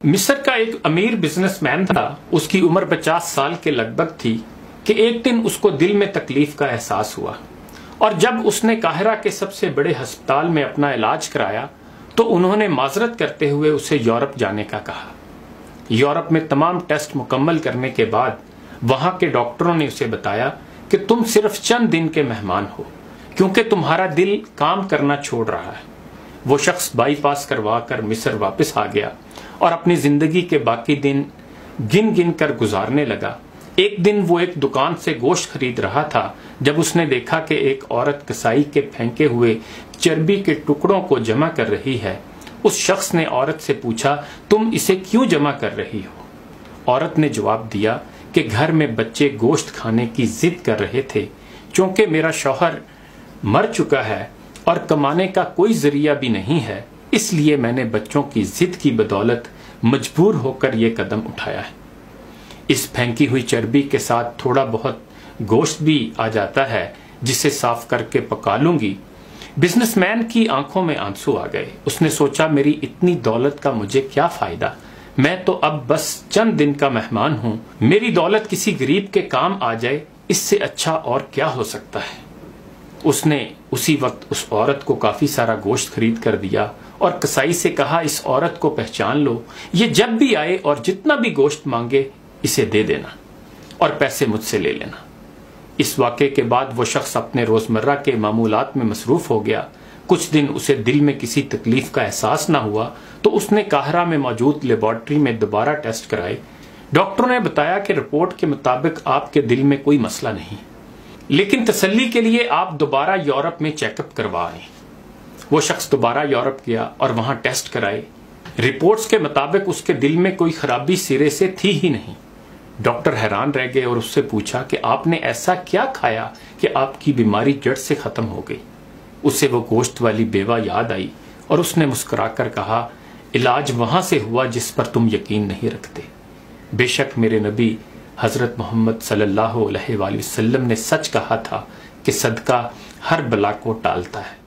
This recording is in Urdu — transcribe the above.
مصر کا ایک امیر بزنس مین تھا۔ اس کی عمر 50 سال کے لگ بھگ تھی کہ ایک دن اس کو دل میں تکلیف کا احساس ہوا، اور جب اس نے قاہرہ کے سب سے بڑے ہسپتال میں اپنا علاج کرایا تو انہوں نے معذرت کرتے ہوئے اسے یورپ جانے کا کہا۔ یورپ میں تمام ٹیسٹ مکمل کرنے کے بعد وہاں کے ڈاکٹروں نے اسے بتایا کہ تم صرف چند دن کے مہمان ہو، کیونکہ تمہارا دل کام کرنا چھوڑ رہا ہے۔ وہ شخص بائی پاس کروا کر مصر واپس آ گیا اور اپنی زندگی کے باقی دن گن گن کر گزارنے لگا۔ ایک دن وہ ایک دکان سے گوشت خرید رہا تھا جب اس نے دیکھا کہ ایک عورت کسائی کے پھینکے ہوئے چربی کے ٹکڑوں کو جمع کر رہی ہے۔ اس شخص نے عورت سے پوچھا، تم اسے کیوں جمع کر رہی ہو؟ عورت نے جواب دیا کہ گھر میں بچے گوشت کھانے کی ضد کر رہے تھے۔ چونکہ میرا شوہر مر چکا ہے اور کمانے کا کوئی ذریعہ بھی نہیں ہے، اس لیے میں نے بچوں کی ضد کی بدولت مجبور ہو کر یہ قدم اٹھایا ہے۔ اس پھینکی ہوئی چربی کے ساتھ تھوڑا بہت گوشت بھی آ جاتا ہے جسے صاف کر کے پکا لوں گی۔ بزنس مین کی آنکھوں میں آنسو آ گئے۔ اس نے سوچا، میری اتنی دولت کا مجھے کیا فائدہ؟ میں تو اب بس چند دن کا مہمان ہوں۔ میری دولت کسی غریب کے کام آ جائے، اس سے اچھا اور کیا ہو سکتا ہے؟ اس نے اسی وقت اس عورت کو کافی سارا گوشت خرید کر دیا اور کسائی سے کہا، اس عورت کو پہچان لو، یہ جب بھی آئے اور جتنا بھی گوشت مانگے اسے دے دینا اور پیسے مجھ سے لے لینا۔ اس واقعے کے بعد وہ شخص اپنے روزمرہ کے معمولات میں مصروف ہو گیا۔ کچھ دن اسے دل میں کسی تکلیف کا احساس نہ ہوا تو اس نے قاہرہ میں موجود لیبارٹری میں دوبارہ ٹیسٹ کرائے۔ ڈاکٹروں نے بتایا کہ رپورٹ کے مطابق آپ کے دل میں کوئی مسئلہ نہیں، لیکن تسلی کے لیے آپ دوبارہ یورپ میں چیک اپ کروائیں۔ وہ شخص دوبارہ یورپ گیا اور وہاں ٹیسٹ کرائے۔ رپورٹس کے مطابق اس کے دل میں کوئی خرابی سرے سے تھی ہی نہیں۔ ڈاکٹر حیران رہ گئے اور اس سے پوچھا کہ آپ نے ایسا کیا کھایا کہ آپ کی بیماری جڑ سے ختم ہو گئی؟ اسے وہ گوشت والی بیوہ یاد آئی اور اس نے مسکرا کر کہا، علاج وہاں سے ہوا جس پر تم یقین نہیں رکھتے۔ بے شک میرے نبی حضرت محمد صلی اللہ علیہ وآلہ وسلم نے سچ کہا تھا کہ صدقہ ہر بلا کو ٹالتا ہے۔